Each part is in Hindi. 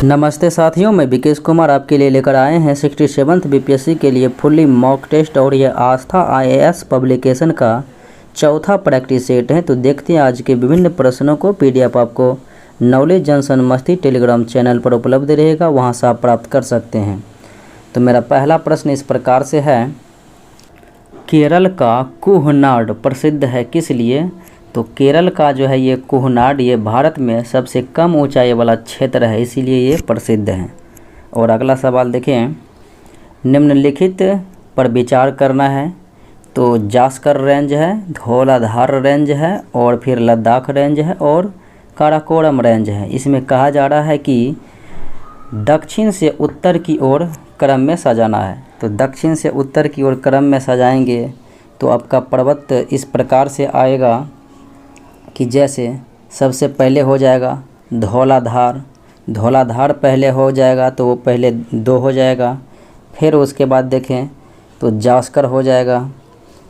नमस्ते साथियों, मैं विकेश कुमार आपके लिए लेकर आए हैं 67th बीपीएससी के लिए फुल्ली मॉक टेस्ट और ये आस्था आईएएस पब्लिकेशन का चौथा प्रैक्टिस सेट है। तो देखते हैं आज के विभिन्न प्रश्नों को। पीडीएफ आपको नॉलेज जंक्शन मस्ती टेलीग्राम चैनल पर उपलब्ध रहेगा, वहां से आप प्राप्त कर सकते हैं। तो मेरा पहला प्रश्न इस प्रकार से है, केरल का कुहनाड प्रसिद्ध है किस लिए? तो केरल का जो है ये कुहनाड, ये भारत में सबसे कम ऊंचाई वाला क्षेत्र है, इसीलिए ये प्रसिद्ध है। और अगला सवाल देखें, निम्नलिखित पर विचार करना है। तो जास्कर रेंज है, धौलाधार रेंज है, और फिर लद्दाख रेंज है, और काराकोरम रेंज है। इसमें कहा जा रहा है कि दक्षिण से उत्तर की ओर क्रम में सजाना है। तो दक्षिण से उत्तर की ओर क्रम में सजाएंगे तो आपका पर्वत इस प्रकार से आएगा कि जैसे सबसे पहले हो जाएगा धौलाधार, धौलाधार पहले हो जाएगा तो वो पहले 2 हो जाएगा। फिर उसके बाद देखें तो जास्कर हो जाएगा,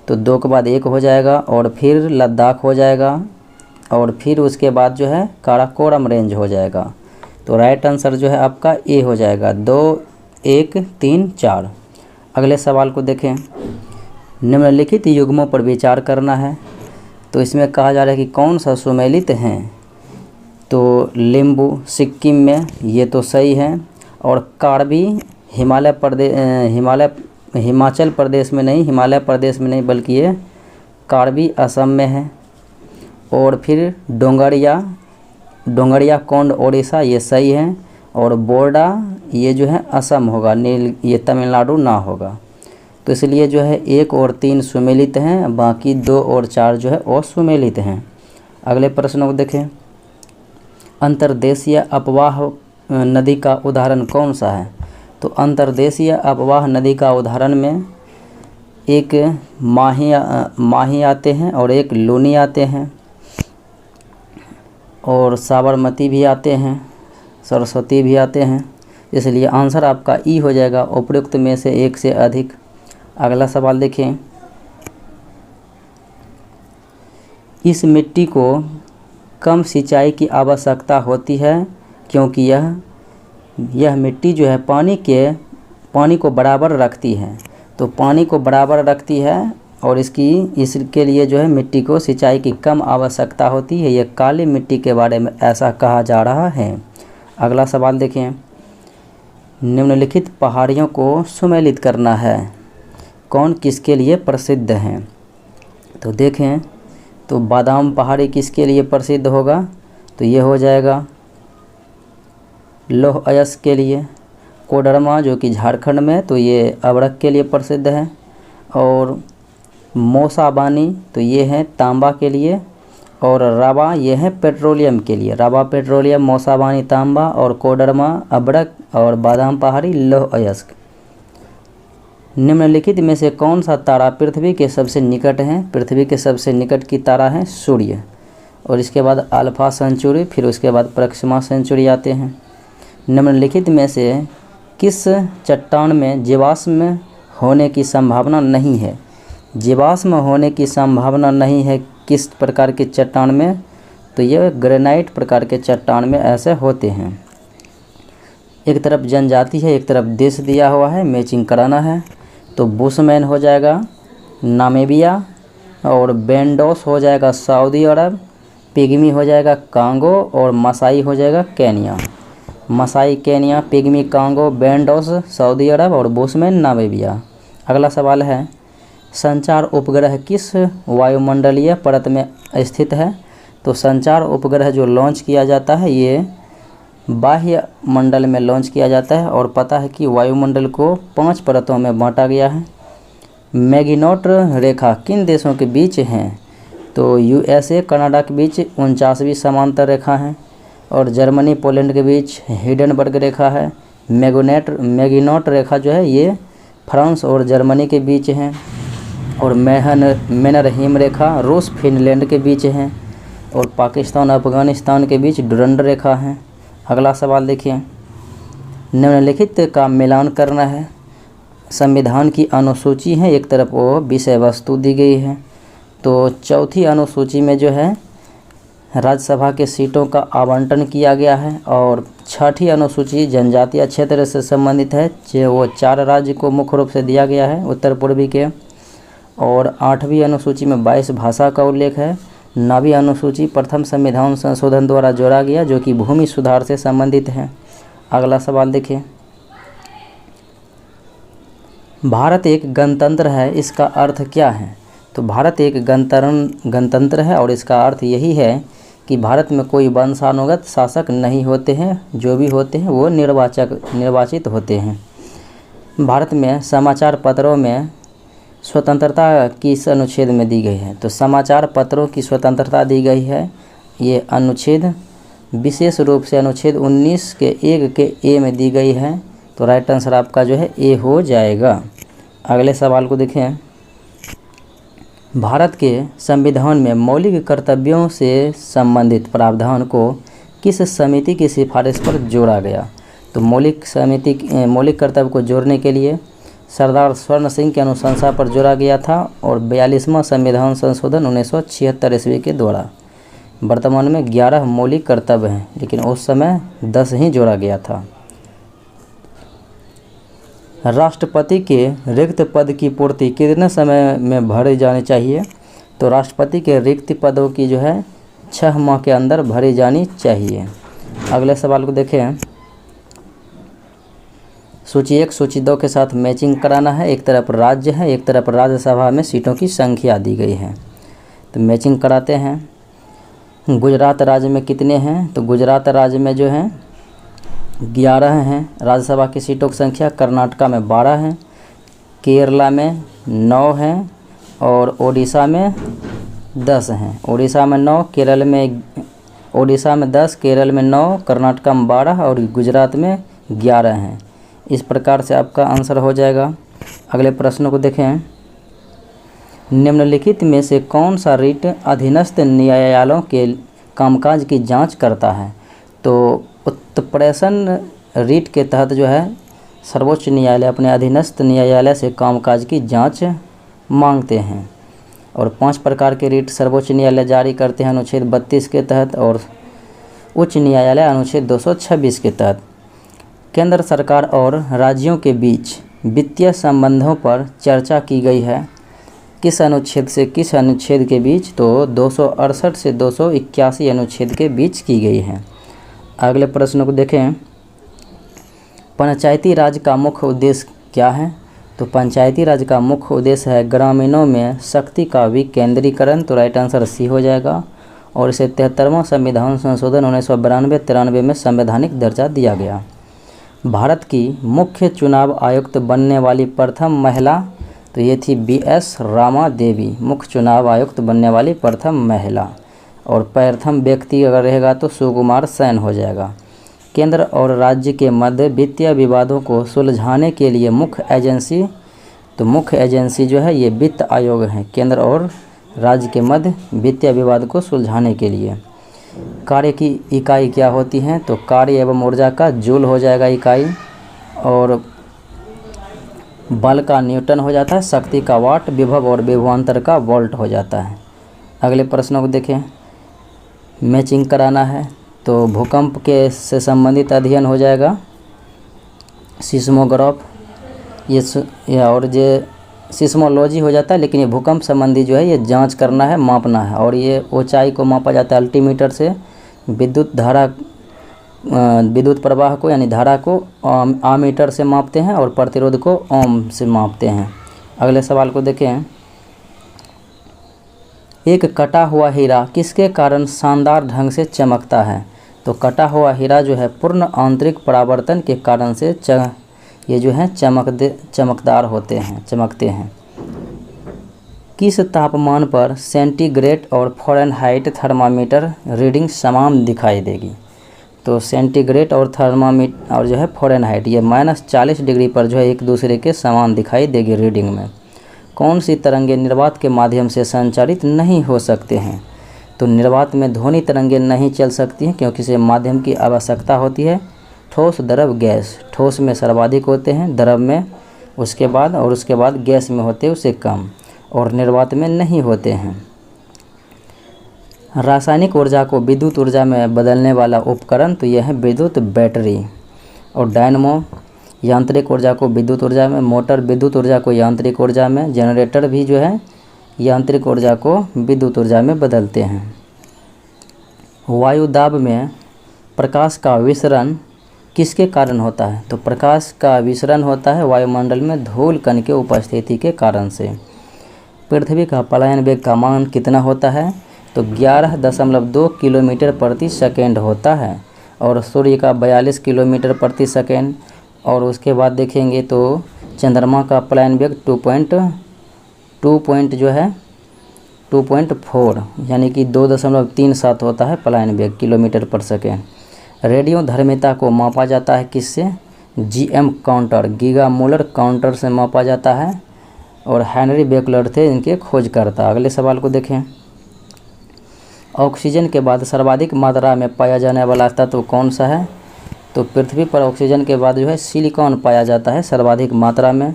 तो 2 के बाद 1 हो जाएगा, और फिर लद्दाख हो जाएगा, और फिर उसके बाद जो है काराकोरम रेंज हो जाएगा। तो राइट आंसर जो है आपका ए हो जाएगा, 2, 1, 3, 4। अगले सवाल को देखें, निम्नलिखित युग्मों पर विचार करना है। तो इसमें कहा जा रहा है कि कौन सा सुमेलित हैं? तो लिम्बू सिक्किम में, ये तो सही है। और कार्बी हिमाचल प्रदेश में नहीं, हिमालय प्रदेश में नहीं, बल्कि ये कार्बी असम में है। और फिर डोंगरिया कोंड ओडिशा, ये सही है। और बोर्डा ये जो है असम होगा, नील ये तमिलनाडु ना होगा। तो इसलिए जो है 1 और 3 सुमेलित हैं, बाकी 2 और 4 जो है असुमेलित हैं। अगले प्रश्न को देखें, अंतर्देशीय अपवाह नदी का उदाहरण कौन सा है? तो अंतर्देशीय अपवाह नदी का उदाहरण में एक माही आते हैं, और एक लूनी आते हैं, और साबरमती भी आते हैं, सरस्वती भी आते हैं। इसलिए आंसर आपका ई हो जाएगा, उपयुक्त में से एक से अधिक। अगला सवाल देखें, इस मिट्टी को कम सिंचाई की आवश्यकता होती है क्योंकि यह मिट्टी जो है पानी को बराबर रखती है। तो पानी को बराबर रखती है और इसके लिए जो है मिट्टी को सिंचाई की कम आवश्यकता होती है। यह काली मिट्टी के बारे में ऐसा कहा जा रहा है। अगला सवाल देखें, निम्नलिखित पहाड़ियों को सुमेलित करना है, कौन किसके लिए प्रसिद्ध हैं? तो देखें तो बादाम पहाड़ी किसके लिए प्रसिद्ध होगा? तो ये हो जाएगा लौह अयस्क के लिए। कोडरमा जो कि झारखंड में, तो ये अबरक के लिए प्रसिद्ध है। और मौसाबानी तो ये है तांबा के लिए। और राबा ये है पेट्रोलियम के लिए। राबा पेट्रोलियम, मौसाबानी तांबा, और कोडरमा अबरक, और बादाम पहाड़ी लौह अयस्क। निम्नलिखित में से कौन सा तारा पृथ्वी के सबसे निकट है? पृथ्वी के सबसे निकट की तारा है सूर्य। और इसके बाद अल्फा सेंचुरी, फिर उसके बाद प्रक्सिमा सेंचुरी आते हैं। निम्नलिखित में से किस चट्टान में जीवाश्म होने की संभावना नहीं है? जीवाश्म होने की संभावना नहीं है किस प्रकार के चट्टान में? तो यह ग्रेनाइट प्रकार के चट्टान में ऐसे होते हैं। एक तरफ जनजाति है, एक तरफ देश दिया हुआ है, मैचिंग कराना है। तो बुशमैन हो जाएगा नामीबिया, और बेंडोस हो जाएगा सऊदी अरब, पिग्मी हो जाएगा कांगो, और मसाई हो जाएगा Kenya. Masai Kenya, pygmy Congo, बेंडोस सऊदी अरब, और बुशमैन नामीबिया। अगला सवाल है, संचार उपग्रह किस वायुमंडलीय परत में स्थित है? तो संचार उपग्रह जो लॉन्च किया जाता है ये बाह्य मंडल में लॉन्च किया जाता है। और पता है कि वायुमंडल को 5 परतों में बांटा गया है। मैगिनोट रेखा किन देशों के बीच हैं? तो यूएसए कनाडा के बीच 49वीं समांतर रेखा है, और जर्मनी पोलैंड के बीच हिंडनबर्ग रेखा है। मैगिनोट रेखा जो है ये फ्रांस और जर्मनी के बीच है। और मैनरहीम रेखा रूस फिनलैंड के बीच है, और पाकिस्तान अफगानिस्तान के बीच डुरंड रेखा है। अगला सवाल देखिए, निम्नलिखित का मिलान करना है। संविधान की अनुसूची है, एक तरफ वो विषय वस्तु दी गई है। तो चौथी अनुसूची में जो है राज्यसभा के सीटों का आवंटन किया गया है। और 6ठी अनुसूची जनजातीय क्षेत्र से संबंधित है, जो वो 4 राज्य को मुख्य रूप से दिया गया है उत्तर पूर्वी के। और 8वीं अनुसूची में 22 भाषा का उल्लेख है। 9वीं अनुसूची प्रथम संविधान संशोधन द्वारा जोड़ा गया, जो कि भूमि सुधार से संबंधित है। अगला सवाल देखिए, भारत एक गणतंत्र है, इसका अर्थ क्या है? तो भारत एक गणतंत्र है और इसका अर्थ यही है कि भारत में कोई वंशानुगत शासक नहीं होते हैं, जो भी होते हैं वो निर्वाचित होते हैं। भारत में समाचार पत्रों में स्वतंत्रता किस अनुच्छेद में दी गई है? तो समाचार पत्रों की स्वतंत्रता दी गई है, ये अनुच्छेद विशेष रूप से अनुच्छेद 19 के 1 के ए में दी गई है। तो राइट आंसर आपका जो है ए हो जाएगा। अगले सवाल को देखें, भारत के संविधान में मौलिक कर्तव्यों से संबंधित प्रावधान को किस समिति की सिफारिश पर जोड़ा गया? तो मौलिक कर्तव्य को जोड़ने के लिए सरदार स्वर्ण सिंह की अनुशंसा पर जोड़ा गया था और 42वां संविधान संशोधन 1976 ईस्वी के द्वारा। वर्तमान में 11 मौलिक कर्तव्य हैं, लेकिन उस समय 10 ही जोड़ा गया था। राष्ट्रपति के रिक्त पद की पूर्ति कितने समय में भरी जानी चाहिए? तो राष्ट्रपति के रिक्त पदों की जो है 6 माह के अंदर भरी जानी चाहिए। अगले सवाल को देखें, सूची 1 सूची 2 के साथ मैचिंग कराना है। एक तरफ राज्य है, एक तरफ राज्यसभा में सीटों की संख्या दी गई है, तो मैचिंग कराते हैं। गुजरात राज्य में कितने हैं? तो गुजरात राज्य में जो है 11 हैं राज्यसभा की सीटों की संख्या। कर्नाटका में 12 हैं, केरला में 9 हैं और ओडिशा में 10 हैं। ओडिशा में 9, ओडिशा में 10, केरल में 9, कर्नाटका में 12 और गुजरात में 11 हैं। इस प्रकार से आपका आंसर हो जाएगा। अगले प्रश्न को देखें, निम्नलिखित में से कौन सा रिट अधीनस्थ न्यायालयों के कामकाज की जांच करता है? तो उत्प्रेषण रिट के तहत जो है सर्वोच्च न्यायालय अपने अधीनस्थ न्यायालय से कामकाज की जांच मांगते हैं। और 5 प्रकार के रिट सर्वोच्च न्यायालय जारी करते हैं अनुच्छेद 32 के तहत और उच्च न्यायालय अनुच्छेद 226 के तहत। केंद्र सरकार और राज्यों के बीच वित्तीय संबंधों पर चर्चा की गई है, किस अनुच्छेद से किस अनुच्छेद के बीच? तो 268 से 281 अनुच्छेद के बीच की गई है। अगले प्रश्न को देखें, पंचायती राज का मुख्य उद्देश्य क्या है? तो पंचायती राज का मुख्य उद्देश्य है ग्रामीणों में शक्ति का विकेंद्रीकरण। तो राइट आंसर सी हो जाएगा। और इसे 73वां संविधान संशोधन 1992-93 में संवैधानिक दर्जा दिया गया। भारत की मुख्य चुनाव आयुक्त बनने वाली प्रथम महिला, तो ये थी BS रामा देवी, मुख्य चुनाव आयुक्त बनने वाली प्रथम महिला। और प्रथम व्यक्ति अगर रहेगा तो सुकुमार सेन हो जाएगा। केंद्र और राज्य के मध्य वित्तीय विवादों को सुलझाने के लिए मुख्य एजेंसी, तो मुख्य एजेंसी जो है ये वित्त आयोग है, केंद्र और राज्य के मध्य वित्तीय विवाद को सुलझाने के लिए। कार्य की इकाई क्या होती हैं? तो कार्य एवं ऊर्जा का जूल हो जाएगा इकाई, और बल का न्यूटन हो जाता है, शक्ति का वाट, विभव और विभवांतर का वोल्ट हो जाता है। अगले प्रश्नों को देखें, मैचिंग कराना है। तो भूकंप के से संबंधित अध्ययन हो जाएगा सिस्मोग्राफ, ये और ये सिस्मोलॉजी हो जाता है, लेकिन ये भूकंप संबंधी जो है ये जांच करना है, मापना है। और ये ऊंचाई को मापा जाता है अल्टीमीटर से। विद्युत प्रवाह को यानी धारा को आमीटर से मापते हैं और प्रतिरोध को ओम से मापते हैं। अगले सवाल को देखें, एक कटा हुआ हीरा किसके कारण शानदार ढंग से चमकता है? तो कटा हुआ हीरा जो है पूर्ण आंतरिक परावर्तन के कारण से ये जो है चमकदार होते हैं, चमकते हैं। किस तापमान पर सेंटीग्रेड और फ़ारेनहाइट थर्मामीटर रीडिंग समान दिखाई देगी? तो सेंटीग्रेड और थर्मामीटर और जो है फ़ारेनहाइट ये -40 डिग्री पर जो है एक दूसरे के समान दिखाई देगी रीडिंग में। कौन सी तरंगें निर्वात के माध्यम से संचारित नहीं हो सकते हैं? तो निर्वात में ध्वनि तरंगें नहीं चल सकती हैं क्योंकि इसे माध्यम की आवश्यकता होती है। ठोस, द्रव, गैस। ठोस में सर्वाधिक होते हैं, द्रव में उसके बाद गैस में होते हैं उससे कम, और निर्वात में नहीं होते हैं। रासायनिक ऊर्जा को विद्युत ऊर्जा में बदलने वाला उपकरण तो यह है विद्युत बैटरी। और डायनमो यांत्रिक ऊर्जा को विद्युत ऊर्जा में, मोटर विद्युत ऊर्जा को यांत्रिक ऊर्जा में, जनरेटर भी जो है यांत्रिक ऊर्जा को विद्युत ऊर्जा में बदलते हैं। वायु दाब में प्रकाश का विसरण किसके कारण होता है? तो प्रकाश का विसरण होता है वायुमंडल में धूल कण के उपस्थिति के कारण से। पृथ्वी का पलायन वेग का मान कितना होता है? तो 11.2 किलोमीटर प्रति सेकेंड होता है। और सूर्य का 42 किलोमीटर प्रति सेकेंड। और उसके बाद देखेंगे तो चंद्रमा का पलायन वेग 2.4 यानी कि 2.37 होता है पलायन वेग किलोमीटर पर सेकेंड। रेडियो धर्मिता को मापा जाता है किससे? GM counter, giga molar counter से मापा जाता है। और हेनरी बेकलर थे इनके खोजकर्ता। अगले सवाल को देखें। ऑक्सीजन के बाद सर्वाधिक मात्रा में पाया जाने वाला तत्व कौन सा है? तो पृथ्वी पर ऑक्सीजन के बाद जो है सिलिकॉन पाया जाता है सर्वाधिक मात्रा में।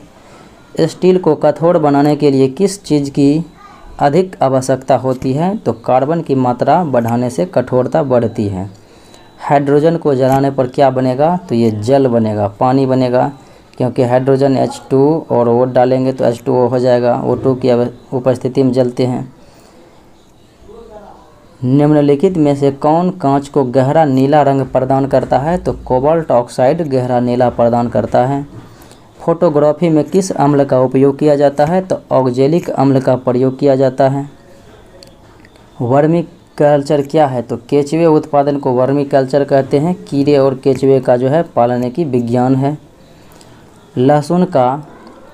स्टील को कठोर बनाने के लिए किस चीज़ की अधिक आवश्यकता होती है? तो कार्बन की मात्रा बढ़ाने से कठोरता बढ़ती है। हाइड्रोजन को जलाने पर क्या बनेगा? तो ये जल बनेगा, पानी बनेगा, क्योंकि हाइड्रोजन H2 और वो डालेंगे तो H2O हो जाएगा। O2 की उपस्थिति में जलते हैं। निम्नलिखित में से कौन कांच को गहरा नीला रंग प्रदान करता है? तो कोबाल्ट ऑक्साइड गहरा नीला प्रदान करता है। फोटोग्राफी में किस अम्ल का उपयोग किया जाता है? तो ऑक्जेलिक अम्ल का प्रयोग किया जाता है। वर्मी कल्चर क्या है? तो केचुए उत्पादन को वर्मी कल्चर कहते हैं। कीड़े और केचुए का जो है पालने की विज्ञान है। लहसुन का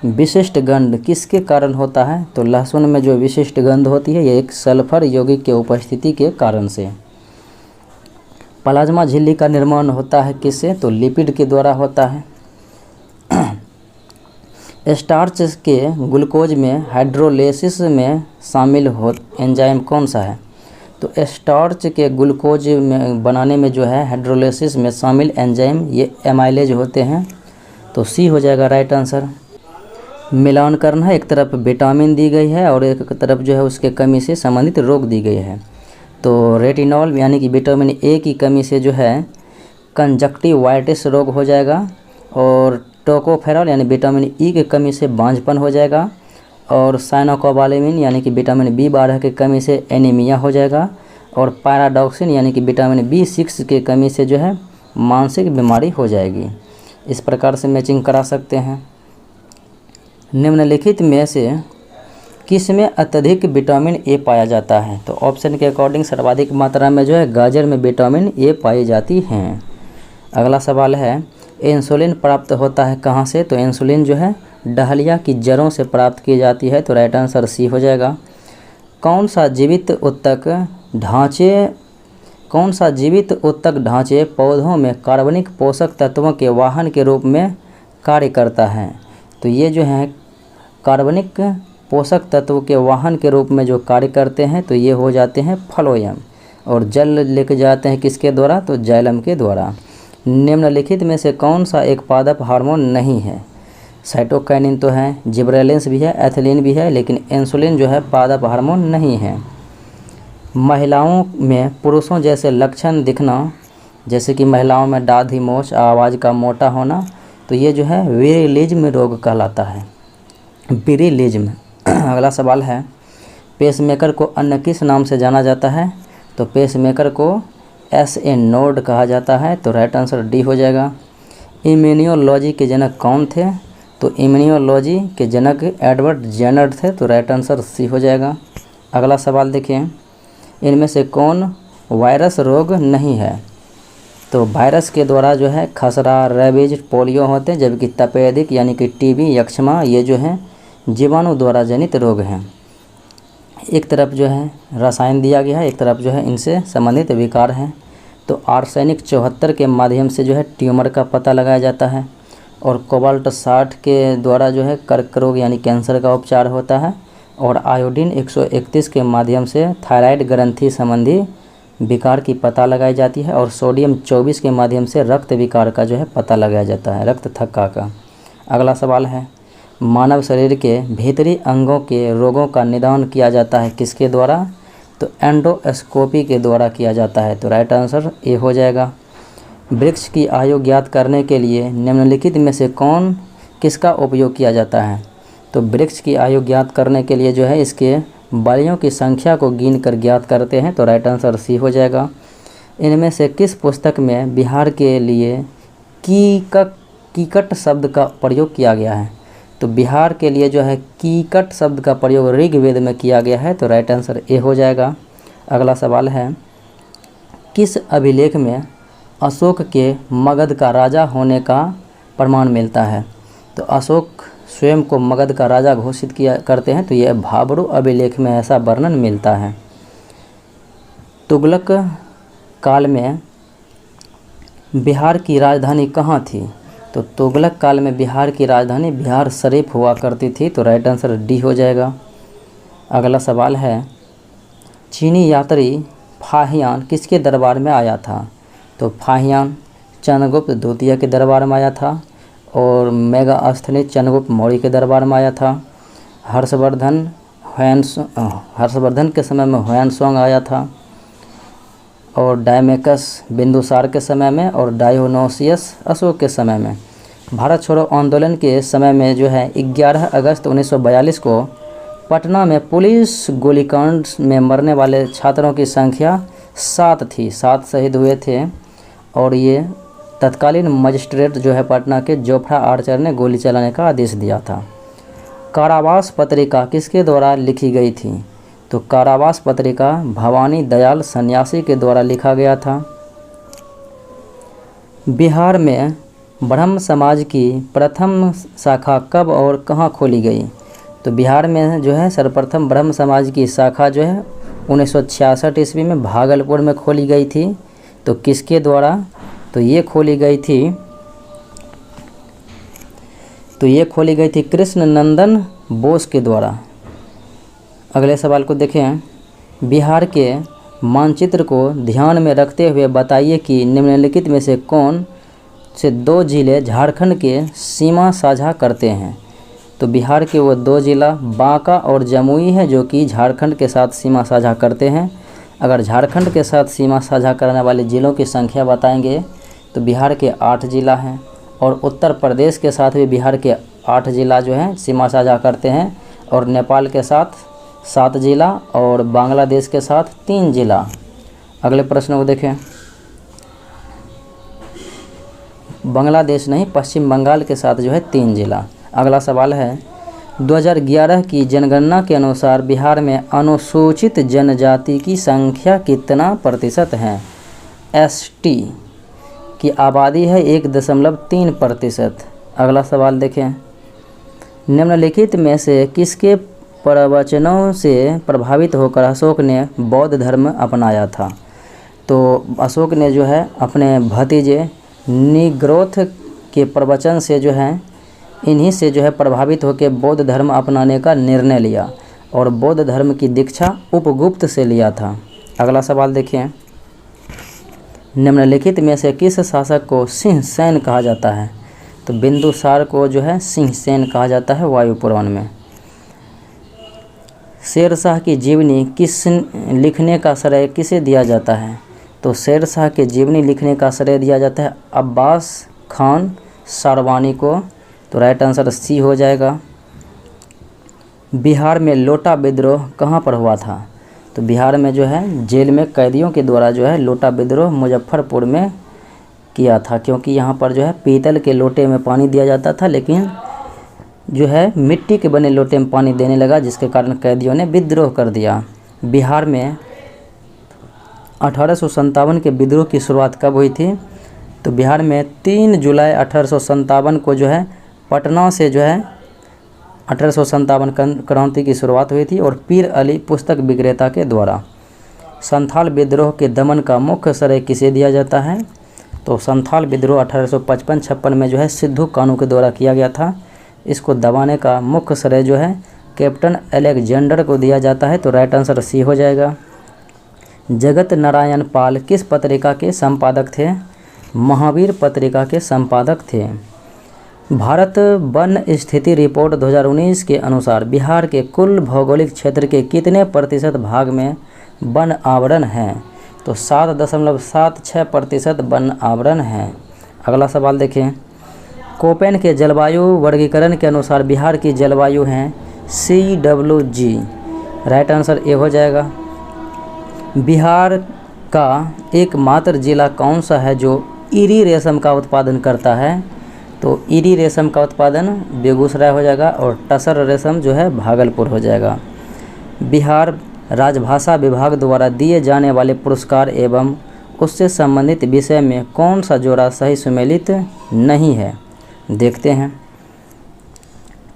विशिष्ट गंध किसके कारण होता है? तो लहसुन में जो विशिष्ट गंध होती है ये एक सल्फर यौगिक के उपस्थिति के कारण से। प्लाज्मा झिल्ली का निर्माण होता है किससे? तो लिपिड के द्वारा होता है। स्टार्च के ग्लूकोज में हाइड्रोलिसिस में शामिल एंजाइम कौन सा है? तो स्टार्च के ग्लूकोज में बनाने में जो है हाइड्रोलिसिस में शामिल एंजाइम ये एमाइलेज होते हैं। तो सी हो जाएगा राइट आंसर। मिलान करना है, एक तरफ विटामिन दी गई है और एक तरफ जो है उसके कमी से संबंधित रोग दी गई है। तो रेटिनॉल यानी कि विटामिन ए की कमी से जो है कंजक्टिवाइटिस रोग हो जाएगा। और टोकोफेरॉल यानी विटामिन ई की कमी से बांझपन हो जाएगा। और साइनोकोबालेमिन यानी कि विटामिन B12 की कमी से एनीमिया हो जाएगा। और पैराडॉक्सिन यानी कि विटामिन B6 की कमी से जो है मानसिक बीमारी हो जाएगी। इस प्रकार से मैचिंग करा सकते हैं। निम्नलिखित में से किस में अत्यधिक विटामिन ए पाया जाता है? तो ऑप्शन के अकॉर्डिंग सर्वाधिक मात्रा में जो है गाजर में विटामिन ए पाई जाती हैं। अगला सवाल है, इंसुलिन प्राप्त होता है कहाँ से? तो इंसुलिन जो है डहलिया की जड़ों से प्राप्त की जाती है। तो राइट आंसर सी हो जाएगा। कौन सा जीवित उत्तक ढांचे पौधों में कार्बनिक पोषक तत्वों के वाहन के रूप में कार्य करता है? तो ये जो है कार्बनिक पोषक तत्व के वाहन के रूप में जो कार्य करते हैं तो ये हो जाते हैं फ्लोएम। और जल लेके जाते हैं किसके द्वारा? तो जाइलम के द्वारा। निम्नलिखित में से कौन सा एक पादप हार्मोन नहीं है? साइटोकाइनिन तो है, जिब्रेलिन्स भी है, एथिलीन भी है, लेकिन इंसुलिन जो है पादप हार्मोन नहीं है। महिलाओं में पुरुषों जैसे लक्षण दिखना, जैसे कि महिलाओं में दाढ़ी मूंछ, आवाज़ का मोटा होना, तो ये जो है विरिलिज्म रोग कहलाता है। विरिलिज्म। अगला सवाल है, पेसमेकर को अन्य किस नाम से जाना जाता है? तो पेसमेकर को SA नोड कहा जाता है। तो राइट आंसर डी हो जाएगा। इम्यूनोलॉजी के जनक कौन थे? तो इम्यूनोलॉजी के जनक एडवर्ड जेनर थे। तो राइट आंसर सी हो जाएगा। अगला सवाल देखिए, इनमें से कौन वायरस रोग नहीं है? तो वायरस के द्वारा जो है खसरा, रेबीज, पोलियो होते हैं, जबकि तपेदिक यानी कि टीबी, यक्ष्मा ये जो है जीवाणु द्वारा जनित रोग हैं। एक तरफ जो है रसायन दिया गया है, एक तरफ जो है इनसे संबंधित विकार हैं। तो आर्सेनिक 74 के माध्यम से जो है ट्यूमर का पता लगाया जाता है। और कोबाल्ट 60 के द्वारा जो है कर्क रोग यानी कैंसर का उपचार होता है। और आयोडीन 131 के माध्यम से थायराइड ग्रंथि संबंधी विकार की पता लगाई जाती है। और सोडियम 24 के माध्यम से रक्त विकार का जो है पता लगाया जाता है, रक्त थक्का का। अगला सवाल है, मानव शरीर के भीतरी अंगों के रोगों का निदान किया जाता है किसके द्वारा? तो एंडोस्कोपी के द्वारा किया जाता है। तो राइट आंसर ए हो जाएगा। वृक्ष की आयु ज्ञात करने के लिए निम्नलिखित में से किसका उपयोग किया जाता है? तो वृक्ष की आयु ज्ञात करने के लिए जो है इसके बालियों की संख्या को गिन कर ज्ञात करते हैं। तो राइट आंसर सी हो जाएगा। इनमें से किस पुस्तक में बिहार के लिए कीकट शब्द का प्रयोग किया गया है? तो बिहार के लिए जो है कीकट शब्द का प्रयोग ऋग्वेद में किया गया है। तो राइट आंसर ए हो जाएगा। अगला सवाल है, किस अभिलेख में अशोक के मगध का राजा होने का प्रमाण मिलता है? तो अशोक स्वयं को मगध का राजा घोषित करते हैं। तो यह भाब्रू अभिलेख में ऐसा वर्णन मिलता है। तुगलक काल में बिहार की राजधानी कहाँ थी? तो तुगलक काल में बिहार की राजधानी बिहार शरीफ हुआ करती थी। तो राइट आंसर डी हो जाएगा। अगला सवाल है, चीनी यात्री फाहियान किसके दरबार में आया था? तो फाहियान चंद्रगुप्त द्वितीय के दरबार में आया था और मेगास्थनी चंद्रगुप्त मौर्य के दरबार में आया था। हर्षवर्धन के समय में ह्वेनसांग आया था और डायमेकस बिंदुसार के समय में और डायोनोसियस अशोक के समय में। भारत छोड़ो आंदोलन के समय में जो है 11 अगस्त 1942 को पटना में पुलिस गोलीकांड में मरने वाले छात्रों की संख्या 7 थी। 7 शहीद हुए थे और ये तत्कालीन मजिस्ट्रेट जो है पटना के जोफ्रा आर्चर ने गोली चलाने का आदेश दिया था। कारावास पत्रिका किसके द्वारा लिखी गई थी? तो कारावास पत्रिका भवानी दयाल सन्यासी के द्वारा लिखा गया था। बिहार में ब्रह्म समाज की प्रथम शाखा कब और कहाँ खोली गई? तो बिहार में जो है सर्वप्रथम ब्रह्म समाज की शाखा जो है 1966 ईस्वी में भागलपुर में खोली गई थी। तो किसके द्वारा? तो ये खोली गई थी कृष्ण नंदन बोस के द्वारा। अगले सवाल को देखें, बिहार के मानचित्र को ध्यान में रखते हुए बताइए कि निम्नलिखित में से कौन से 2 जिले झारखंड के सीमा साझा करते हैं? तो बिहार के वो 2 जिला बांका और जमुई है जो कि झारखंड के साथ सीमा साझा करते हैं। अगर झारखंड के साथ सीमा साझा करने वाले ज़िलों की संख्या बताएंगे तो बिहार के 8 जिला हैं और उत्तर प्रदेश के साथ भी बिहार के 8 जिला जो हैं सीमा साझा करते हैं और नेपाल के साथ 7 जिला और बांग्लादेश के साथ 3 जिला। अगले प्रश्न को देखें, बांग्लादेश नहीं पश्चिम बंगाल के साथ जो है 3 जिला। अगला सवाल है, 2011 की जनगणना के अनुसार बिहार में अनुसूचित जनजाति की संख्या कितना प्रतिशत है? एसटी की आबादी है 1.3%। अगला सवाल देखें, निम्नलिखित में से किसके प्रवचनों से प्रभावित होकर अशोक ने बौद्ध धर्म अपनाया था? तो अशोक ने जो है अपने भतीजे निग्रोथ के प्रवचन से जो है इन्हीं से जो है प्रभावित होकर बौद्ध धर्म अपनाने का निर्णय लिया और बौद्ध धर्म की दीक्षा उपगुप्त से लिया था। अगला सवाल देखें, निम्नलिखित में से किस शासक को सिंहसेन कहा जाता है? तो बिंदुसार को जो है सिंहसेन कहा जाता है वायु पुराण में। शेरशाह की जीवनी लिखने का श्रेय किसे दिया जाता है? तो शेरशाह के जीवनी लिखने का श्रेय दिया जाता है अब्बास खान सारवानी को। तो राइट आंसर सी हो जाएगा। बिहार में लोटा विद्रोह कहाँ पर हुआ था? तो बिहार में जो है जेल में कैदियों के द्वारा जो है लोटा विद्रोह मुजफ्फरपुर में किया था, क्योंकि यहाँ पर जो है पीतल के लोटे में पानी दिया जाता था लेकिन जो है मिट्टी के बने लोटे में पानी देने लगा, जिसके कारण कैदियों ने विद्रोह कर दिया। बिहार में 1857 के विद्रोह की शुरुआत कब हुई थी? तो बिहार में 3 जुलाई 1857 को जो है पटना से जो है 1857 क्रांति की शुरुआत हुई थी और पीर अली पुस्तक विक्रेता के द्वारा। संथाल विद्रोह के दमन का मुख्य श्रेय किसे दिया जाता है? तो संथाल विद्रोह 1855-56 में जो है सिद्धू कानू के द्वारा किया गया था। इसको दबाने का मुख्य श्रेय जो है कैप्टन अलेक्जेंडर को दिया जाता है। तो राइट आंसर सी हो जाएगा। जगत नारायण पाल किस पत्रिका के संपादक थे? महावीर पत्रिका के संपादक थे। भारत वन स्थिति रिपोर्ट 2019 के अनुसार बिहार के कुल भौगोलिक क्षेत्र के कितने प्रतिशत भाग में वन आवरण हैं, तो 7.76% वन आवरण हैं। अगला सवाल देखें, कोपेन के जलवायु वर्गीकरण के अनुसार बिहार की जलवायु हैं CWG। राइट आंसर ए हो जाएगा। बिहार का एकमात्र ज़िला कौन सा है जो इरी रेशम का उत्पादन करता है? तो इरी रेशम का उत्पादन बेगूसराय हो जाएगा और टसर रेशम जो है भागलपुर हो जाएगा। बिहार राजभाषा विभाग द्वारा दिए जाने वाले पुरस्कार एवं उससे संबंधित विषय में कौन सा जोड़ा सही सुमेलित नहीं है? देखते हैं।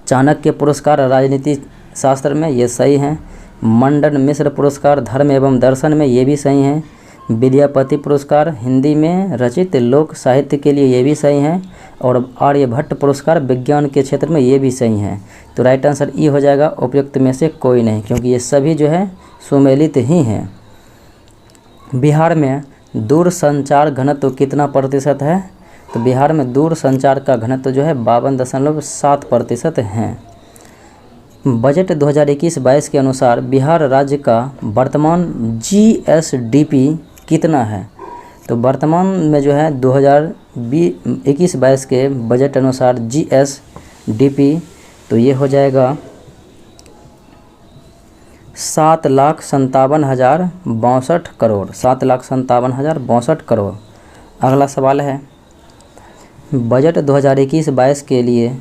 चाणक्य पुरस्कार राजनीति शास्त्र में ये सही है। मंडन मिश्र पुरस्कार धर्म एवं दर्शन में ये भी सही है। विद्यापति पुरस्कार हिंदी में रचित लोक साहित्य के लिए ये भी सही है। और आर्यभट्ट पुरस्कार विज्ञान के क्षेत्र में ये भी सही है। तो राइट आंसर ई हो जाएगा, उपयुक्त में से कोई नहीं, क्योंकि ये सभी जो है सुमेलित ही हैं। बिहार में दूरसंचार घनत्व कितना प्रतिशत है? तो बिहार में दूरसंचार का घनत्व जो है 52.7% हैं। बजट 2021-22 के अनुसार बिहार राज्य का वर्तमान GSDP कितना है? तो वर्तमान में जो है 2021-22 के बजट अनुसार GSDP तो ये हो जाएगा 7,57,062 करोड़। 7,57,062 करोड़। अगला सवाल है, बजट 2021-22 के लिए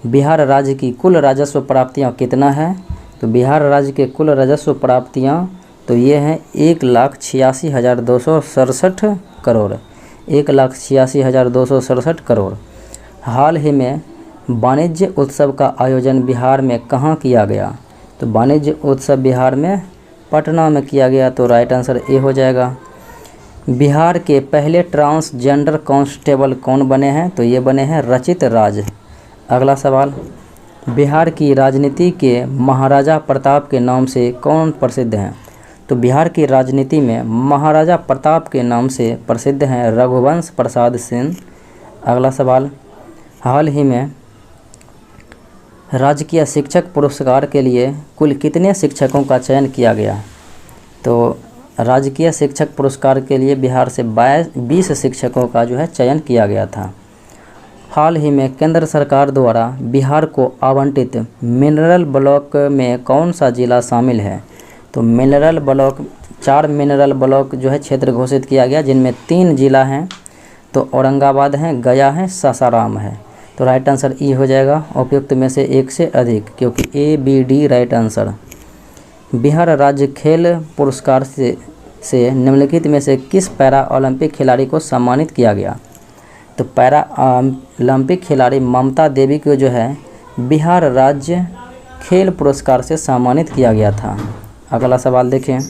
बिहार राज्य की कुल राजस्व प्राप्तियाँ कितना है? तो बिहार राज्य के कुल राजस्व प्राप्तियाँ तो ये हैं 1,86,267 करोड़। 1,86,267 करोड़। हाल ही में वाणिज्य उत्सव का आयोजन बिहार में कहाँ किया गया? तो वाणिज्य उत्सव बिहार में पटना में किया गया। तो राइट आंसर ए हो जाएगा। बिहार के पहले ट्रांसजेंडर कांस्टेबल कौन बने हैं? तो ये बने हैं रचित राज। अगला सवाल, बिहार की राजनीति के महाराजा प्रताप के नाम से कौन प्रसिद्ध हैं? तो बिहार की राजनीति में महाराजा प्रताप के नाम से प्रसिद्ध हैं रघुवंश प्रसाद सिंह। अगला सवाल, हाल ही में राजकीय शिक्षक पुरस्कार के लिए कुल कितने शिक्षकों का चयन किया गया? तो राजकीय शिक्षक पुरस्कार के लिए बिहार से 20 शिक्षकों का जो है चयन किया गया था। हाल ही में केंद्र सरकार द्वारा बिहार को आवंटित मिनरल ब्लॉक में कौन सा जिला शामिल है? तो मिनरल ब्लॉक 4 मिनरल ब्लॉक जो है क्षेत्र घोषित किया गया, जिनमें 3 जिला हैं। तो औरंगाबाद है, गया है, सासाराम है। तो राइट आंसर ई हो जाएगा, उपयुक्त में से एक से अधिक, क्योंकि ABD राइट आंसर। बिहार राज्य खेल पुरस्कार से निम्नलिखित में से किस पैरा ओलंपिक खिलाड़ी को सम्मानित किया गया? तो पैरा ओलंपिक खिलाड़ी ममता देवी को जो है बिहार राज्य खेल पुरस्कार से सम्मानित किया गया था। अगला सवाल देखें,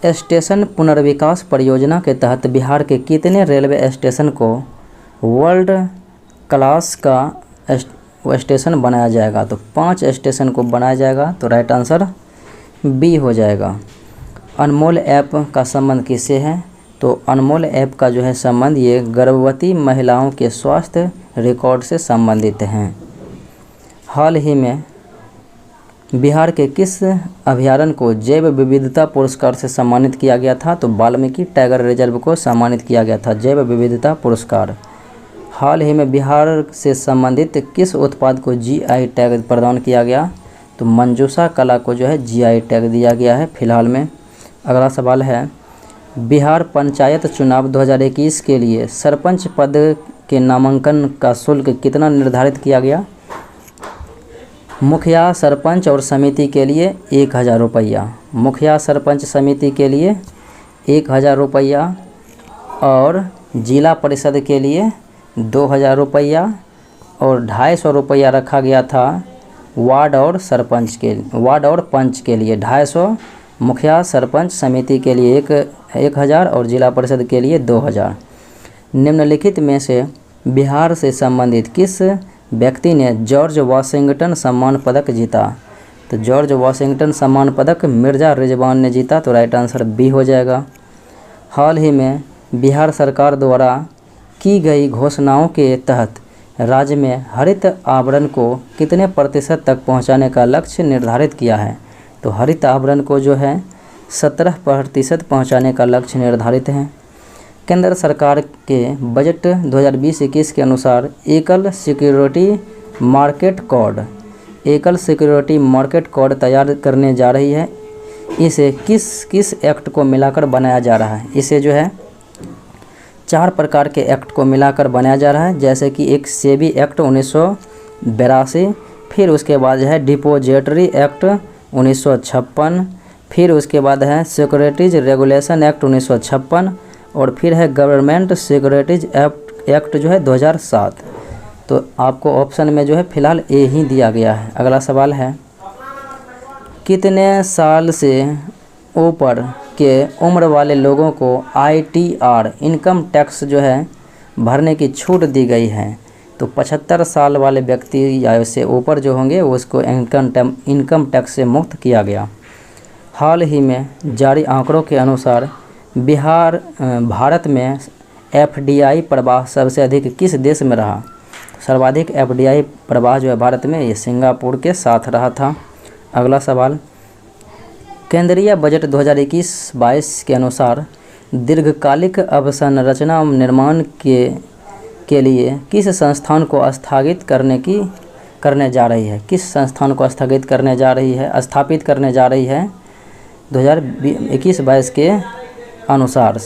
स्टेशन पुनर्विकास परियोजना के तहत बिहार के कितने रेलवे स्टेशन को वर्ल्ड क्लास का स्टेशन बनाया जाएगा? तो 5 स्टेशन को बनाया जाएगा। तो राइट आंसर बी हो जाएगा। अनमोल ऐप का संबंध किससे है? तो अनमोल ऐप का जो है संबंध ये गर्भवती महिलाओं के स्वास्थ्य रिकॉर्ड से संबंधित हैं। हाल ही में बिहार के किस अभयारण्य को जैव विविधता पुरस्कार से सम्मानित किया गया था? तो वाल्मीकि टाइगर रिजर्व को सम्मानित किया गया था जैव विविधता पुरस्कार। हाल ही में बिहार से संबंधित किस उत्पाद को GI टैग प्रदान किया गया? तो मंजूषा कला को जो है GI टैग दिया गया है फिलहाल में। अगला सवाल है, बिहार पंचायत चुनाव 2021 के लिए सरपंच पद के नामांकन का शुल्क कितना निर्धारित किया गया? मुखिया सरपंच और समिति के लिए 1,000 रुपया। मुखिया सरपंच समिति के लिए 1,000 रुपया और जिला परिषद के लिए 2,000 रुपया और 250 रुपया रखा गया था वार्ड और पंच के लिए 250, मुखिया सरपंच समिति के लिए 1,000 और जिला परिषद के लिए 2,000। निम्नलिखित में से बिहार से संबंधित किस व्यक्ति ने जॉर्ज वाशिंगटन सम्मान पदक जीता? तो जॉर्ज वाशिंगटन सम्मान पदक मिर्ज़ा रिजवान ने जीता। तो राइट आंसर बी हो जाएगा। हाल ही में बिहार सरकार द्वारा की गई घोषणाओं के तहत राज्य में हरित आवरण को कितने प्रतिशत तक पहुंचाने का लक्ष्य निर्धारित किया है? तो हरित आवरण को जो है 17% पहुँचाने का लक्ष्य निर्धारित है। केंद्र सरकार के बजट 2020-21 के अनुसार एकल सिक्योरिटी मार्केट कोड तैयार करने जा रही है। इसे किस एक्ट को मिलाकर बनाया जा रहा है? इसे जो है 4 प्रकार के एक्ट को मिलाकर बनाया जा रहा है, जैसे कि एक सेबी एक्ट 1982, फिर उसके बाद है डिपोजिटरी एक्ट 1956, फिर उसके बाद है सिक्योरिटीज रेगुलेशन एक्ट 1956 और फिर है गवर्नमेंट सिक्योरिटीज एक्ट जो है 2007। तो आपको ऑप्शन में जो है फिलहाल ए ही दिया गया है। अगला सवाल है, कितने साल से ऊपर के उम्र वाले लोगों को ITR इनकम टैक्स जो है भरने की छूट दी गई है? तो 75 साल वाले व्यक्ति या उससे ऊपर जो होंगे उसको इनकम टैक्स से मुक्त किया गया। हाल ही में जारी आंकड़ों के अनुसार भारत में FDI प्रवाह सबसे अधिक किस देश में रहा? सर्वाधिक FDI प्रवाह जो है भारत में ये सिंगापुर के साथ रहा था। अगला सवाल, केंद्रीय बजट 2021-22 के अनुसार दीर्घकालिक अवसंरचना निर्माण के लिए किस संस्थान को स्थापित करने जा रही है? किस संस्थान को स्थापित करने जा रही है 2021-22 के अनुसार?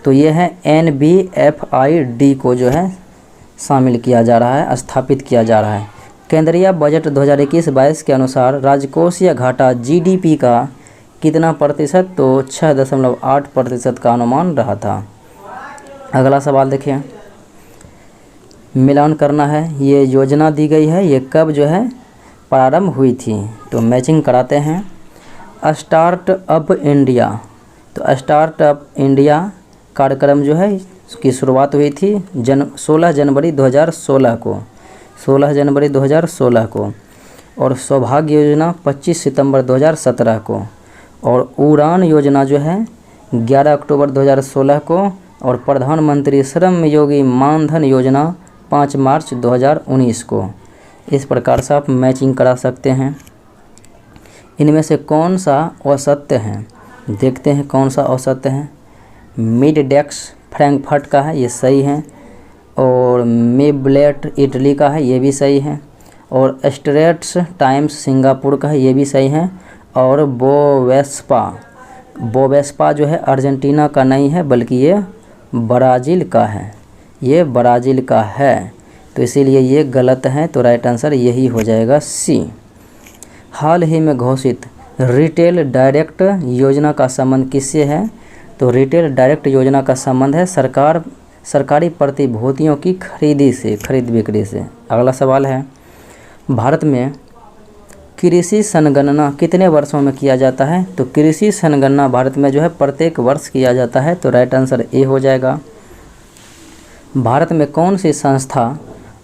तो ये है NBFID को जो है शामिल किया जा रहा है, स्थापित किया जा रहा है। केंद्रीय बजट 2021-22 के अनुसार राजकोषीय घाटा GDP का कितना प्रतिशत? तो 6.8% का अनुमान रहा था। अगला सवाल देखिए, मिलान करना है। ये योजना दी गई है, ये कब जो है प्रारंभ हुई थी? तो मैचिंग कराते हैं। स्टार्टअप इंडिया, तो स्टार्टअप इंडिया कार्यक्रम जो है इसकी शुरुआत हुई थी 16 जनवरी 2016 को और सौभाग्य योजना 25 सितंबर 2017 को और उड़ान योजना जो है 11 अक्टूबर 2016 को और प्रधानमंत्री श्रम योगी मानधन योजना 5 मार्च 2019 को। इस प्रकार से आप मैचिंग करा सकते हैं। इनमें से कौन सा औसत्य है? देखते हैं कौन सा औसत्य है। मिडडेक्स फ्रैंकफर्ट का है, ये सही है, और मेबलेट इटली का है, ये भी सही है, और स्ट्रेट्स टाइम्स सिंगापुर का है, ये भी सही है, और बोवेस्पा जो है अर्जेंटीना का नहीं है बल्कि ये ब्राज़ील का है, ये ब्राज़ील का है, तो इसीलिए ये गलत है। तो राइट आंसर यही हो जाएगा सी। हाल ही में घोषित रिटेल डायरेक्ट योजना का संबंध किससे है? तो रिटेल डायरेक्ट योजना का संबंध है सरकारी प्रतिभूतियों की खरीद बिक्री से। अगला सवाल है, भारत में कृषि संगणना कितने वर्षों में किया जाता है? तो कृषि संगणना भारत में जो है प्रत्येक वर्ष किया जाता है, तो राइट आंसर ए हो जाएगा। भारत में कौन सी संस्था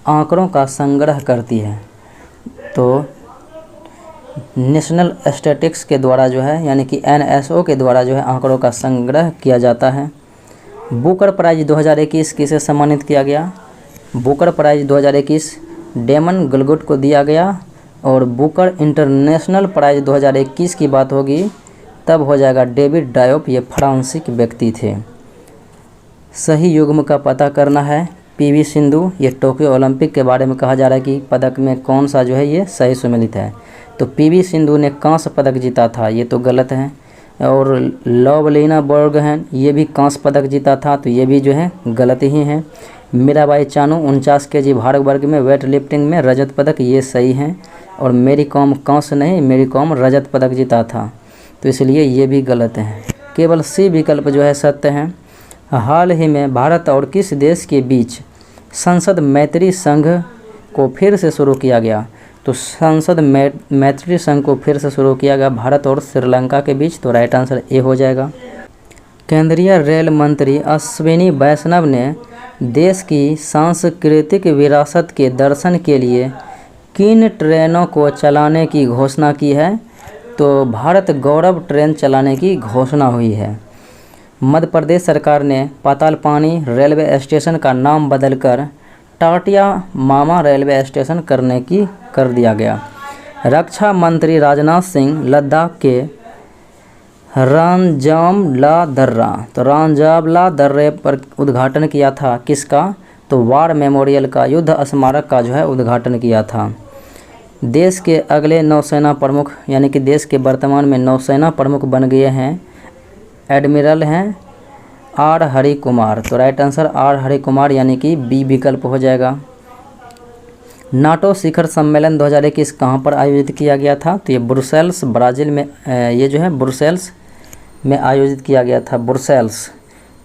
आंकड़ों का संग्रह करती है? तो नेशनल स्टैटिस्टिक्स के द्वारा जो है यानी कि NSO के द्वारा जो है आंकड़ों का संग्रह किया जाता है। बुकर प्राइज 2021 किसे सम्मानित किया गया? बुकर प्राइज 2021 डेमन गलगुट को दिया गया, और बुकर इंटरनेशनल प्राइज 2021 की बात होगी तब हो जाएगा डेविड डायोप, ये फ्रांसीसी व्यक्ति थे। सही युग्म का पता करना है। PV सिंधु, ये टोक्यो ओलंपिक के बारे में कहा जा रहा है कि पदक में कौन सा जो है ये सही सुमेलित है। तो PV सिंधु ने कांस्य पदक जीता था, ये तो गलत है, और लवलीना बोर्गोहेन ये भी कांस्य पदक जीता था, तो ये भी जो है गलत ही है। मीराबाई चानू 49 kg भार वर्ग में वेट लिफ्टिंग में रजत पदक, ये सही है, और मेरी कॉम कांस्य नहीं, मेरी कॉम रजत पदक जीता था, तो इसलिए ये भी गलत है। केवल सी विकल्प जो है सत्य है। हाल ही में भारत और किस देश के बीच संसद मैत्री संघ को फिर से शुरू किया गया? तो संसद मैत्री संघ को फिर से शुरू किया गया भारत और श्रीलंका के बीच, तो राइट आंसर ए हो जाएगा। केंद्रीय रेल मंत्री अश्विनी वैष्णव ने देश की सांस्कृतिक विरासत के दर्शन के लिए किन ट्रेनों को चलाने की घोषणा की है? तो भारत गौरव ट्रेन चलाने की घोषणा हुई है। मध्य प्रदेश सरकार ने पातालपानी रेलवे स्टेशन का नाम बदलकर टाटिया मामा रेलवे स्टेशन कर दिया गया। रक्षा मंत्री राजनाथ सिंह लद्दाख के रांजामला दर्रा, तो रांजामला दर्रे पर उद्घाटन किया था किसका, तो वार मेमोरियल का, युद्ध स्मारक का जो है उद्घाटन किया था। देश के अगले नौसेना प्रमुख यानी कि देश के वर्तमान में नौसेना प्रमुख बन गए हैं एडमिरल हैं आर हरि कुमार, तो right answer R Hari Kumar यानी कि बी विकल्प हो जाएगा। नाटो शिखर सम्मेलन 2021 कहाँ पर आयोजित किया गया था, तो ये ब्रुसेल्स ब्राज़ील में, ये जो है ब्रुसेल्स में आयोजित किया गया था, ब्रुसेल्स,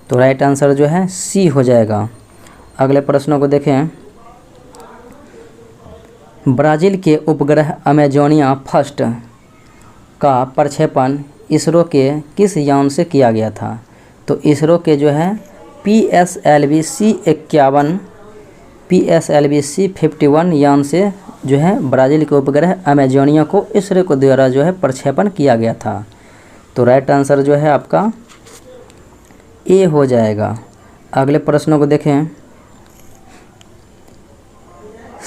तो राइट आंसर जो है सी हो जाएगा। अगले प्रश्नों को देखें। ब्राज़ील के उपग्रह अमेजोनिया फर्स्ट का प्रक्षेपण इसरो के किस यान से किया गया था, तो इसरो के जो है PSLV C51 यान से जो है ब्राज़ील के उपग्रह अमेजोनिया को इसरो के द्वारा जो है प्रक्षेपण किया गया था, तो राइट आंसर जो है आपका ए हो जाएगा। अगले प्रश्नों को देखें।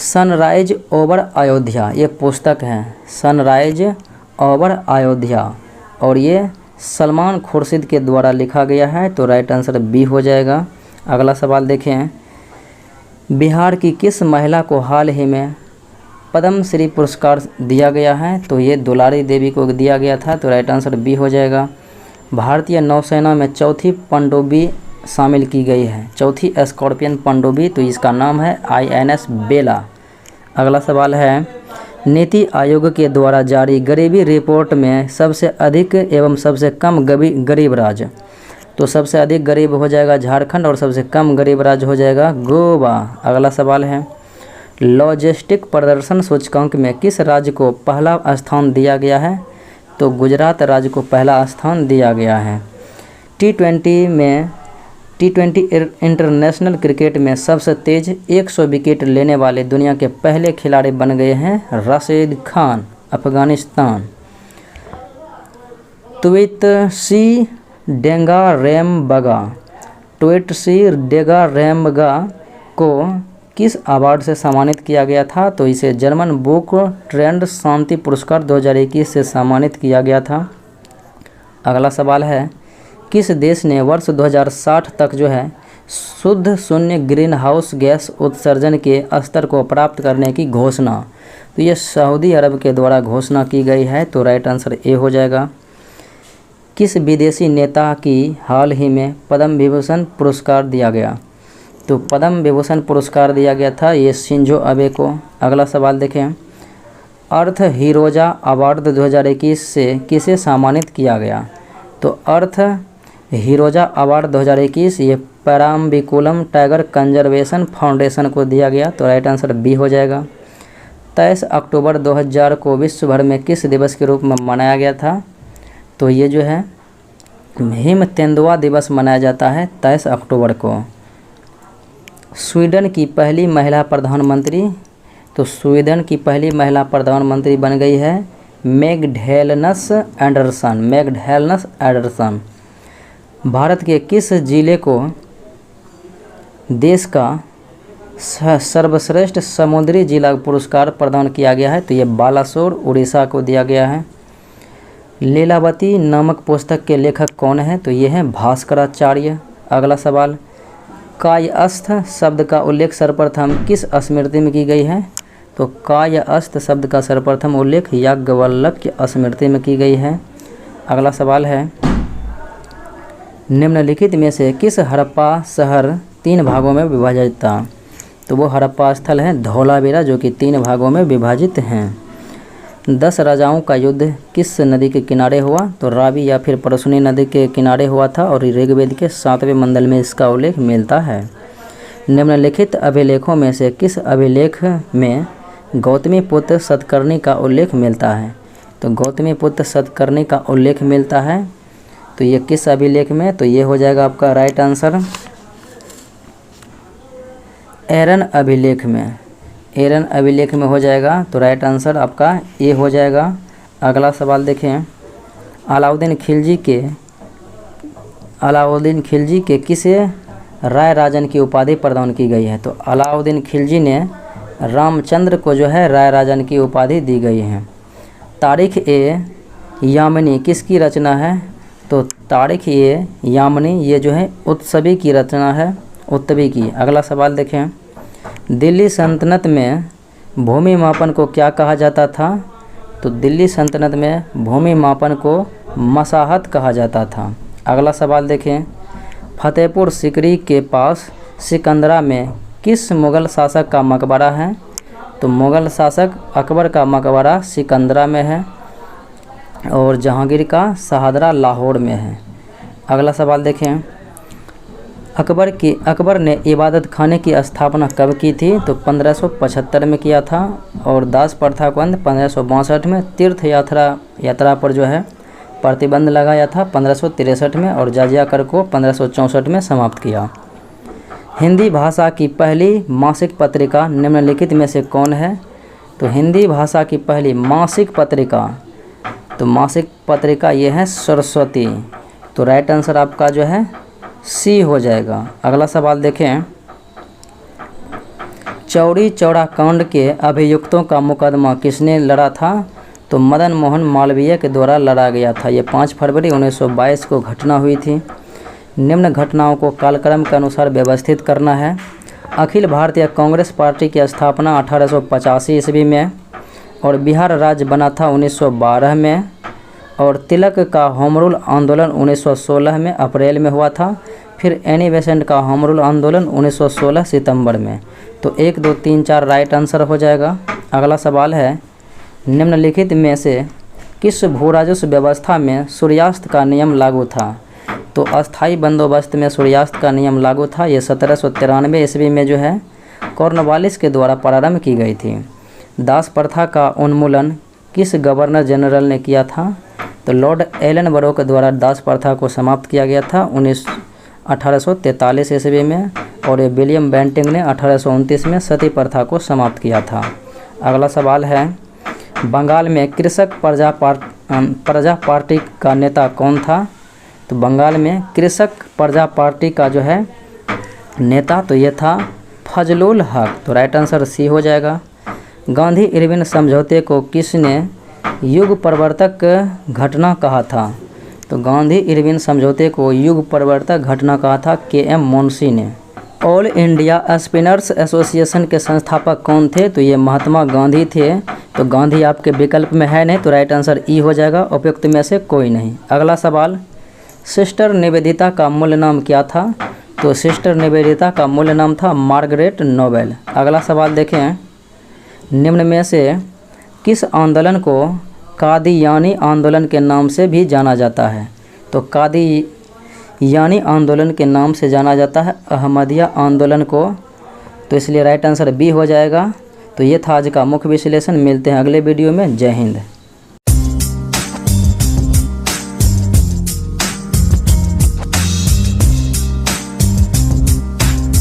सनराइज ओवर अयोध्या, ये पुस्तक है सनराइज ओवर अयोध्या और ये सलमान खुर्शीद के द्वारा लिखा गया है, तो राइट आंसर बी हो जाएगा। अगला सवाल देखें। बिहार की किस महिला को हाल ही में पद्मश्री पुरस्कार दिया गया है, तो ये दुलारी देवी को दिया गया था, तो राइट आंसर बी हो जाएगा। भारतीय नौसेना में चौथी पनडुब्बी शामिल की गई है, चौथी स्कॉर्पियन पनडुब्बी, तो इसका नाम है INS बेला। अगला सवाल है। नीति आयोग के द्वारा जारी गरीबी रिपोर्ट में सबसे अधिक एवं सबसे कम गरीब राज्य, तो सबसे अधिक गरीब हो जाएगा झारखंड और सबसे कम गरीब राज्य हो जाएगा गोवा। अगला सवाल है। लॉजिस्टिक प्रदर्शन सूचकांक में किस राज्य को पहला स्थान दिया गया है, तो गुजरात राज्य को पहला स्थान दिया गया है। T20 इंटरनेशनल क्रिकेट में सबसे तेज 100 विकेट लेने वाले दुनिया के पहले खिलाड़ी बन गए हैं राशिद खान, अफगानिस्तान। ट्विटसी डेंगारेमबगा को किस अवार्ड से सम्मानित किया गया था, तो इसे जर्मन बुक ट्रेंड शांति पुरस्कार 2021 से सम्मानित किया गया था। अगला सवाल है। किस देश ने वर्ष 2060 तक जो है शुद्ध शून्य ग्रीन हाउस गैस उत्सर्जन के स्तर को प्राप्त करने की घोषणा, तो ये सऊदी अरब के द्वारा घोषणा की गई है, तो राइट आंसर ए हो जाएगा। किस विदेशी नेता की हाल ही में पद्म विभूषण पुरस्कार दिया गया, तो पद्म विभूषण पुरस्कार दिया गया था ये शिंजो अबे को। अगला सवाल देखें। अर्थ हीरोजा अवार्ड 2021 से किसे सम्मानित किया गया, तो अर्थ हीरोजा अवार्ड 2021 ये पेराम्बिकुलम टाइगर कंजर्वेशन फाउंडेशन को दिया गया, तो राइट आंसर बी हो जाएगा। 23 अक्टूबर 2000 को विश्व भर में किस दिवस के रूप में मनाया गया था, तो ये जो है हिम तेंदुआ दिवस मनाया जाता है 23 अक्टूबर को। स्वीडन की पहली महिला प्रधानमंत्री, तो स्वीडन की पहली महिला प्रधानमंत्री बन गई है मैग्डलेनस एंडरसन। भारत के किस जिले को देश का सर्वश्रेष्ठ समुद्री जिला पुरस्कार प्रदान किया गया है, तो ये बालासोर उड़ीसा को दिया गया है। लीलावती नामक पुस्तक के लेखक कौन है, तो ये हैं भास्कराचार्य। अगला सवाल। कायस्थ शब्द का उल्लेख सर्वप्रथम किस स्मृति में की गई है, तो कायस्थ शब्द का सर्वप्रथम उल्लेख याज्ञवल्क्य स्मृति में की गई है। अगला सवाल है। निम्नलिखित में से किस हड़प्पा शहर 3 भागों में विभाजित था, तो वो हड़प्पा स्थल है धौलावीरा जो कि 3 भागों में विभाजित हैं। 10 राजाओं का युद्ध किस नदी के किनारे हुआ, तो रावी या फिर परसुनी नदी के किनारे हुआ था और ऋग्वेद के 7वें मंडल में इसका उल्लेख मिलता है। निम्नलिखित अभिलेखों में से किस अभिलेख में गौतमी पुत्र सतकर्णी का उल्लेख मिलता है, तो गौतमी पुत्र सतकर्णी का उल्लेख मिलता है, तो ये किस अभिलेख में, तो ये हो जाएगा आपका राइट आंसर एरन अभिलेख में, एरन अभिलेख में हो जाएगा, तो राइट आंसर आपका ए हो जाएगा। अगला सवाल देखें। अलाउद्दीन खिलजी के किसे राय राजन की उपाधि प्रदान की गई है, तो अलाउद्दीन खिलजी ने रामचंद्र को जो है राय राजन की उपाधि दी गई है। तारिख ए यामिनी किसकी रचना है? तो तारिख ए यामिनी ये जो है उत्सवी की रचना है, उत्तवी की। अगला सवाल देखें, दिल्ली सल्तनत में भूमि मापन को क्या कहा जाता था? तो दिल्ली सल्तनत में भूमि मापन को मसाहत कहा जाता था। अगला सवाल देखें, फतेहपुर सिकरी के पास सिकंदरा में किस मुग़ल शासक का मकबरा है? तो मुग़ल शासक अकबर का मकबरा सिकंदरा में है और जहांगीर का शहादरा लाहौर में है। अगला सवाल देखें, अकबर ने इबादत खाने की स्थापना कब की थी? तो 1575 में किया था और दास प्रथा को अंत 1562 में, तीर्थ यात्रा पर जो है प्रतिबंध लगाया था 1563 में और जजिया कर को 1564 में समाप्त किया। हिंदी भाषा की पहली मासिक पत्रिका निम्नलिखित में से कौन है? तो हिंदी भाषा की पहली मासिक पत्रिका ये है सरस्वती। तो राइट आंसर आपका जो है सी हो जाएगा। अगला सवाल देखें, चौरी चौरा कांड के अभियुक्तों का मुकदमा किसने लड़ा था? तो मदन मोहन मालवीय के द्वारा लड़ा गया था। ये 5 फरवरी 1922 को घटना हुई थी। निम्न घटनाओं को कालक्रम के अनुसार व्यवस्थित करना है। अखिल भारतीय कांग्रेस पार्टी की स्थापना 1885 ईस्वी में और बिहार राज्य बना था 1912 में और तिलक का होम रूल आंदोलन 1916 में अप्रैल में हुआ था। फिर एनी बेसेंट का होम रूल आंदोलन 1916 सितंबर में। तो 1, 2, 3, 4 राइट आंसर हो जाएगा। अगला सवाल है, निम्नलिखित में से किस भू राजस्व व्यवस्था में सूर्यास्त का नियम लागू था? तो अस्थाई बंदोबस्त में सूर्यास्त का नियम लागू था। ये 1793 ईस्वी में जो है कॉर्नवालिस के द्वारा प्रारंभ की गई थी। दास प्रथा का उन्मूलन किस गवर्नर जनरल ने किया था? तो लॉर्ड एलनबरो के द्वारा दास प्रथा को समाप्त किया गया था 1843 ईस्वी में और ये विलियम बेंटिंग ने 1829 में सती प्रथा को समाप्त किया था। अगला सवाल है, बंगाल में कृषक प्रजा पार्टी का नेता कौन था? तो बंगाल में कृषक प्रजा पार्टी का जो है नेता तो ये था फजलुल हक। तो राइट आंसर सी हो जाएगा। गांधी इरविन समझौते को किसने युग परिवर्तक घटना कहा था? तो गांधी इरविन समझौते को युग परिवर्तक घटना कहा था के.एम. मुंशी ने। ऑल इंडिया स्पिनर्स एसोसिएशन के संस्थापक कौन थे? तो ये महात्मा गांधी थे। तो गांधी आपके विकल्प में है नहीं, तो राइट आंसर ई हो जाएगा, उपयुक्त में से कोई नहीं। अगला सवाल, सिस्टर निवेदिता का मूल नाम क्या था? तो सिस्टर निवेदिता का मूल नाम था मार्गरेट नोबेल। अगला सवाल देखें, निम्न में से किस आंदोलन को कादियानी आंदोलन के नाम से भी जाना जाता है? तो कादियानी आंदोलन के नाम से जाना जाता है अहमदिया आंदोलन को। तो इसलिए राइट आंसर बी हो जाएगा। तो ये था आज का मुख्य विश्लेषण। मिलते हैं अगले वीडियो में। जय हिंद।